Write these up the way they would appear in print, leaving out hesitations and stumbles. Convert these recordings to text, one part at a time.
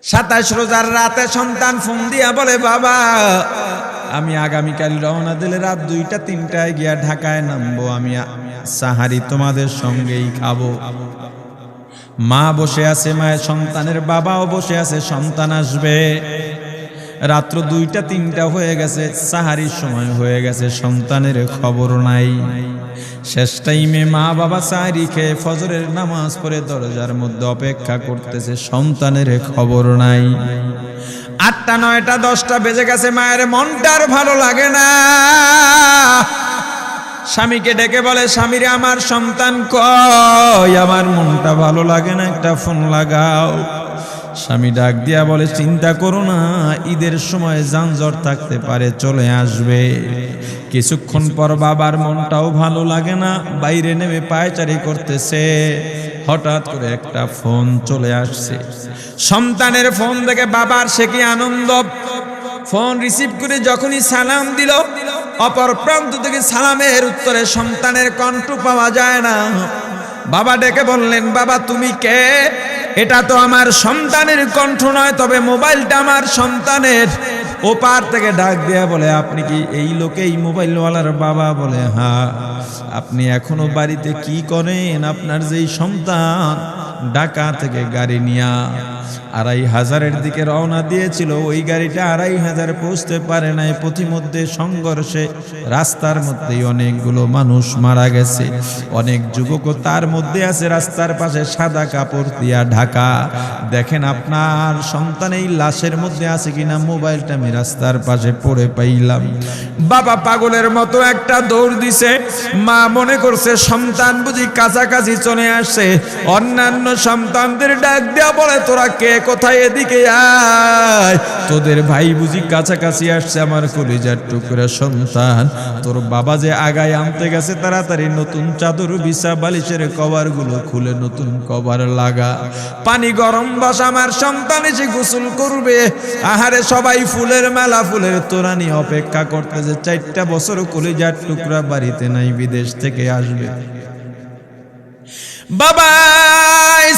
27 রোজার রাতে সন্তান ফোন দিয়া বলে, বাবা আমি আগামীকাল রওনা দিলে রাত 2টা-3টায় গিয়া ঢাকায় নামবো, আমি সাহারি তোমাদের সঙ্গেই খাবো। মা বসে আছে, মায়ের সন্তানের বাবাও বসে আছে, সন্তান আসবে। রাত্র 2টা-3টা হয়ে গেছে, সাহারির সময় হয়ে গেছে, সন্তানের খবর নাই। শেষ টাইমে মা বাবা সাহারি খেয়ে ফজরের নামাজ পড়ে দরজার মধ্যে অপেক্ষা করতেছে, সন্তানের খবর নাই। 8টা, 9টা, 10টা বেজে গেছে, মায়ের মনটার ভালো লাগে না। স্বামীকে ডেকে বলে, স্বামীরে আমার সন্তান কই, আমার মনটা ভালো লাগে না, একটা ফোন লাগাও। স্বামী ডাক দিয়া বলে, চিন্তা করো না, ঈদের সময় যানজট থাকতে পারে, চলে আসবে। কিছুক্ষণ পর বাবার মনটাও ভালো লাগে না, বাইরে নেমে পায়চারি করতেছে। হঠাৎ করে একটা ফোন চলে আসছে, সন্তানের ফোন দেখে বাবার সে কি আনন্দ। ফোন রিসিভ করে যখনই সালাম দিল, অপর প্রান্ত থেকে সালামের উত্তরে সন্তানের কণ্ঠ পাওয়া যায় না। বাবা ডেকে বললেন, বাবা তুমি কে? এটা তো আমার সন্তানের কণ্ঠ নয়, তবে মোবাইলটা আমার সন্তানের। ওপার থেকে ডাক দেয়া বলে, আপনি কি এই লোকে, এই মোবাইলওয়ালার বাবা? বলে, হ্যাঁ। আপনি এখনো বাড়িতে কি করেন? আপনার যেই সন্তান ঢাকা থেকে গাড়ি নিয়া 2500-এর দিকে রওনা দিয়েছিল, ওই গাড়িটা 2500 পৌঁছতে পারে নাই। পথিমধ্যে সংঘর্ষে রাস্তার মধ্যেই অনেকগুলো মানুষ মারা গেছে, অনেক যুবকও তার মধ্যে আছে। রাস্তার পাশে সাদা কাপড় দিয়া ঢাকা। দেখেন আপনার সন্তান এই লাশের মধ্যে আছে কিনা। মোবাইলটা আমি রাস্তার পাশে পড়ে পাইলাম। বাবা পাগলের মতো একটা দৌড় দিছে। মা মনে করছে সন্তান বুঝি কাছাকাছি চলে আসছে। অন্যান্য সন্তানদের ডাক দেয়া বলে, তোরা কে, কোথায়, এদিকে আয়, তোদের ভাই বুঝি কাছাকাছি আসছে। আমার কলিজার টুকরা সন্তান, তোর বাবা যে আগায় আনতে গেছে, তাড়াতাড়ি নতুন চাদর বিছা, বালিশের কভার গুলো খুলে নতুন কভার লাগা, পানি গরম বসা, আমার সন্তান এসে গোসল করবে। আহারে সবাই ফুলের মেলা, ফুলের তোড়া নিয়ে অপেক্ষা করতেছে। 4টা বছর কলিজার টুকরা বাড়িতে নাই, বিদেশ থেকে আসবে। বাবা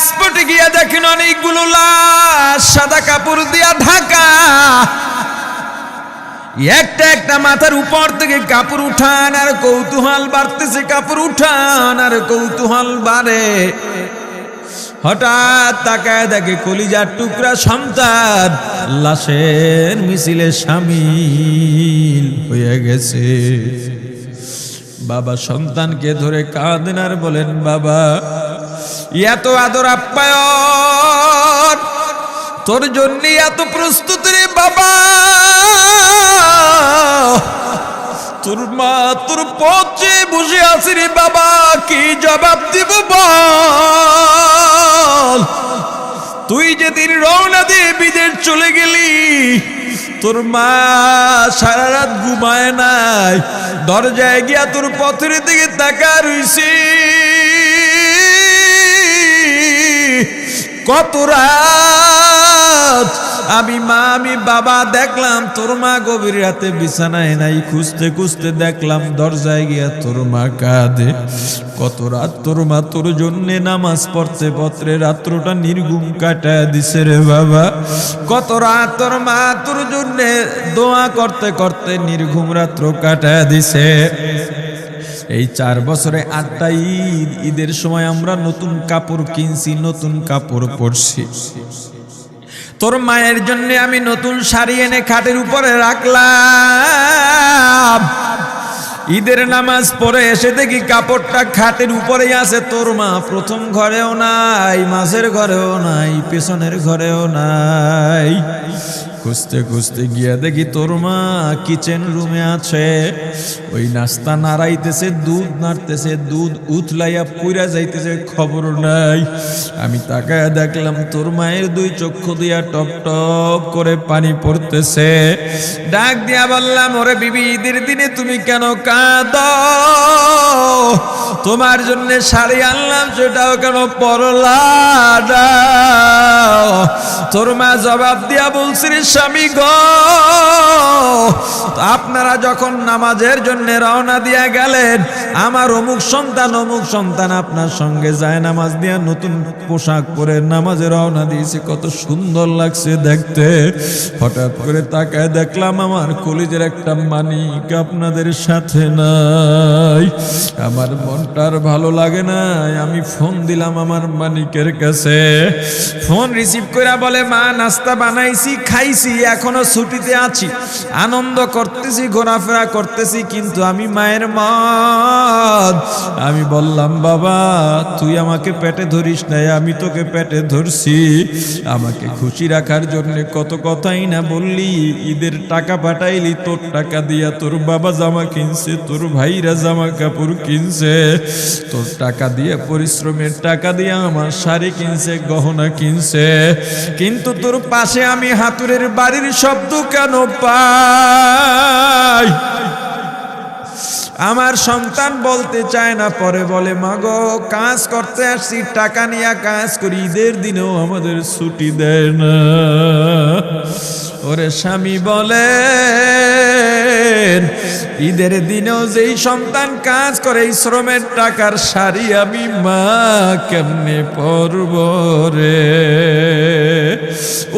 স্পটে গিয়া দেখেন অনেকগুলো লাশ সাদা কাপড় দিয়া ঢাকা। একটা একটা মাথার উপর থেকে কাপড় উঠান আর কৌতূহল বাড়তেছে, কাপড় উঠান আর কৌতূহল বাড়ে। হঠাৎ তাকায় দেখে কলিজার টুকরা সন্তান লাশের মিছিলে শামিল হয়ে গেছে। বাবা সন্তানকে ধরে কাঁদেন আর বলেন, বাবা এত আদর আপ্যায়ন, তোর জন্য এত প্রস্তুত রে বাবা। তোর মা তোর পথে বসে আছে রে বাবা, কি জবাব দিব বল? তুই যেদিন রওনা দিয়ে বিদেশ চলে গেলি, তোর মা সারা রাত ঘুমায় নাই, দরজায় গিয়া তোর পথের দিকে তাকা রইছি। কত রাত আমি মা আমি বাবা দেখলাম, তোর মা গভীর রাতে বিছানায় নাই, খুঁজতে খুঁজতে দেখলাম দরজায় গিয়া তোর মা কাঁদে। কত রাত তোর মা তোর জন্যে নামাজ পড়তে পড়তে রাত্রটা নির্ঘুম কাটায় দিছে রে বাবা। কত রাত তোর মা তোর জন্যে দোয়া করতে করতে নির্ঘুম রাত্র কাটায় দিছে। এই 4 বছরে 8টা ঈদ, ঈদের সময় আমরা নতুন কাপড় কিনছি, নতুন কাপড় পরছি। তোর মায়ের জন্য আমি নতুন শাড়ি এনে খাটের উপরে রাখলাম। ঈদের নামাজ পড়ে এসে দেখি কাপড়টা খাটের উপরেই আছে, তোর মা প্রথম ঘরেও নাই, মাঝের ঘরেও নাই, পেছনের ঘরেও নাই। খুঁজতে খুঁজতে গিয়া দেখি তোর মা কিচেন রুমে আছে। ওই নাস্তা নাড়াইতেছে, দুধ নাড়তেছে, দুধ উতলাইয়া পুইরা যাইতেছে, খবর নাই। আমি তাকায় দেখলাম তোর মায়ের 2 চক্ষু দিয়া টপ টপ করে পানি পড়তেছে। ডাক দিয়া বললাম, ওরে বিবি, ঈদের দিনে তুমি কেন কাঁদো? তোমার জন্য শাড়ি আনলাম, সেটাও কেন পরলা? তোর মা জবাব দিয়া বলছে, রে স্বামী গো, আপনারা যখন নামাজের জন্য রওনা দিয়া গেলেন, আমার অমুক সন্তান আপনার সঙ্গে যায় নামাজ দিয়া নতুন পোশাক পরে নামাজে রওনা দিয়েছে, কত সুন্দর লাগছে দেখতে। হঠাৎ করে তাকায় দেখলাম আমার কলিজের একটা মানিক আপনাদের সাথে নাই। আমার মনটার ভালো লাগে না, আমি ফোন দিলাম আমার মানিকের কাছে। ফোন রিসিভ করে বলে, মা নাস্তা বানাইছি, খাইছি, এখনো ছুটিতে আছি, আনন্দ করতেছি, ঘোরাফেরা করতেছি, কিন্তু আমি মায়ের মত। আমি বললাম, বাবা তুই আমাকে পেটে ধরিস নাই, আমি তোকে পেটে ধরছি। আমাকে খুশি রাখার জন্য কত কথাই না বললি, ঈদের টাকা পাঠাইলি, তোর টাকা দিয়া তোর বাবা জামা কিনছে, তোর ভাইরা জামা কাপড় কিনছে, তোর টাকা দিয়ে পরিশ্রমের টাকা দিয়ে আমার শাড়ি কিনছে, গহনা কিনছে, কিন্তু তোর পাশে আমি হাতুড়ের বাড়ির শব্দ কেন পাই? আমার সন্তান বলতে চায় না, পরে বলে, মাগো কাজ করতে আসছি, টাকা নিয়ে কাজ করি, ঈদের দিনেও আমাদের ছুটি দেয় না। ওরে স্বামী বলেন, ঈদের দিনেও যেই সন্তান কাজ করে, এই শ্রমের টাকার শাড়ি আমি মা কেমনে পরব রে?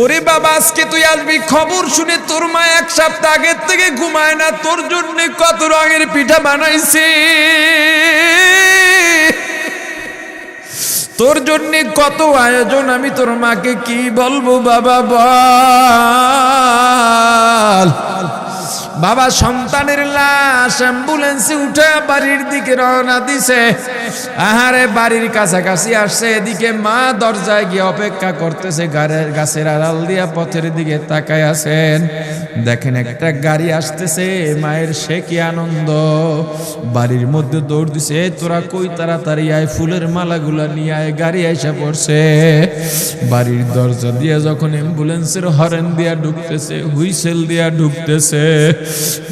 ওরে বাবা, আজকে তুই আসবি, খবর শুনে তোর মা এক সপ্তাহ আগের থেকে ঘুমায় না, তোর জন্য কত রঙের পিঠা বানাইছি, তোর জন্য কত আয়োজন, আমি তোর মাকে কি বলবো বাবা বল। বাবা সন্তানের লাশ অ্যাম্বুলেন্সে উঠে বাড়ির দিকে রওনা দিছে। আহারে বাড়ির কাছাকাছি আসছে, এদিকে মা দরজায় গিয়ে অপেক্ষা করতেছে, গাছের আড়াল দিয়া পথের দিকে তাকায় আছেন। দেখেন একটা গাড়ি আসতেছে, মায়ের সে কি আনন্দ, বাড়ির মধ্যে দৌড় দিছে, তোরা কই তাড়াতাড়ি আয়, ফুলের মালাগুলা নিয়ে আয়, গাড়ি আইসা পড়ছে। বাড়ির দরজা দিয়ে যখন অ্যাম্বুলেন্সের হরেন দিয়া ঢুকতেছে, হুইসেল দিয়া ঢুকতেছে,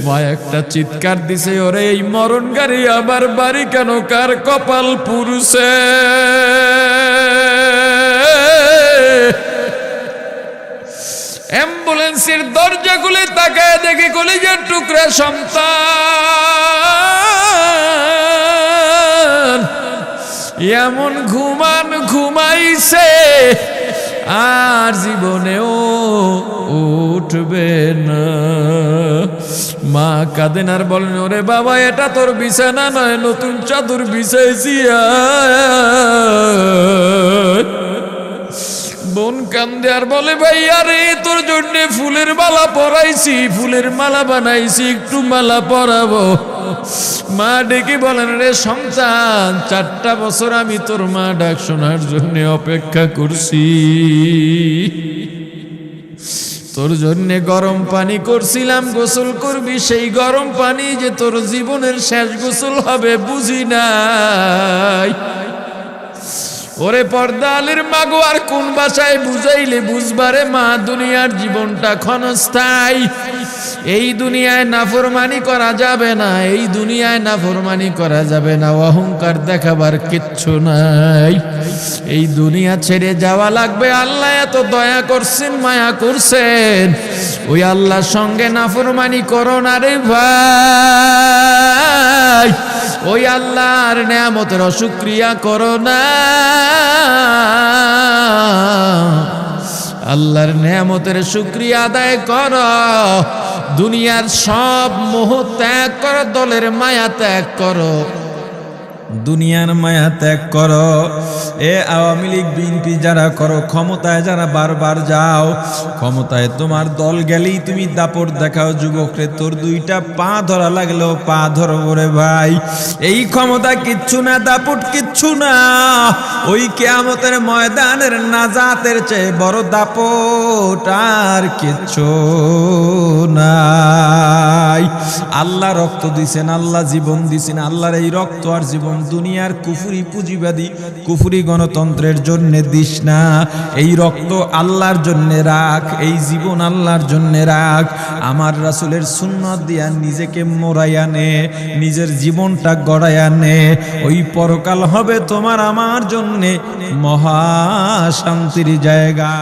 মা একটা চিৎকার দিছে, ওরে এই মরণ গাড়ি আবার বাড়ি কেন, কার কপাল পুরুষে? অ্যাম্বুলেন্সের দরজা খুলে তাকায় দেখে কলিজার টুকরা সন্তান এমন ঘুমাইছে, আর জীবনেও উঠবে না। মা কাঁদেন আর বলেন, ওরে বাবা এটা তোর বিছানা নয়, নতুন চাদর বিছাইছি। বোন কান্দে আর বলে, ভাই আরে তোর জন্য ফুলের মালা পরাইছি, ফুলের মালা বানাইছি, একটু মালা পরাবো। মা ডেকে বলেন, রে সন্তান, 4টা বছর আমি তোর মা ডাক শোনার জন্য অপেক্ষা করছি, তোর জন্য গরম পানি করছিলাম, গোসল করবি, সেই গরম পানি যে তোর জীবনের শেষ গোসল হবে বুঝি নাই। ওরে পর্দালের মাগো, আর কোন ভাষায় বুঝাইলে বুঝবারে মা, দুনিয়ার জীবনটা ক্ষণস্থায়ী, এই দুনিয়ায় নাফরমানি করা যাবে না, এই দুনিয়ায় নাফরমানি করা যাবে না, অহংকার দেখাবার কিচ্ছু নাই, এই দুনিয়া ছেড়ে যাওয়া লাগবে। আল্লাহ এত দয়া করছেন, মায়া করছেন, ওই আল্লাহর সঙ্গে নাফরমানি করো না রে ভাই, ওই আল্লাহর নেয়ামতের অশুকরিয়া করো না, আল্লাহর নেয়ামতের শুকরিয়া আদায় করো, দুনিয়ার সব মোহ ত্যাগ করো, দলের মায়া ত্যাগ করো, দুনিয়ার মায়া ত্যাগ করো। এ আওয়ামী লীগ বিএনপি যারা করো, ক্ষমতায় যারা বারবার যাও, ক্ষমতায় তোমার দল গেলেই তুমি দাপট দেখাও, যুবকরে তোর 2টা পা ধরা লাগলেও পা ধরো রে ভাই, এই ক্ষমতা কিচ্ছু না, দাপট কিচ্ছু না, ওই কিয়ামতের ময়দানের নাজাতের চেয়ে বড় দাপট আর কিচ্ছু নাই। আল্লাহ রক্ত দিছেন, আল্লাহ জীবন দিছেন, আল্লাহর এই রক্ত আর জীবন দুনিয়ার কুফরি পুঁজিবাদী কুফরি গণতন্ত্রের জন্য দিস না, এই রক্ত আল্লাহর জন্য রাখ, এই জীবন আল্লাহর জন্য রাখ। আমার রাসূলের সুন্নাত দিয়া নিজেকে মোড়াইয়া নে, নিজের জীবনটা গড়াইয়া নে, ওই পরকাল হবে তোমার আমার জন্য মহা শান্তির জায়গা।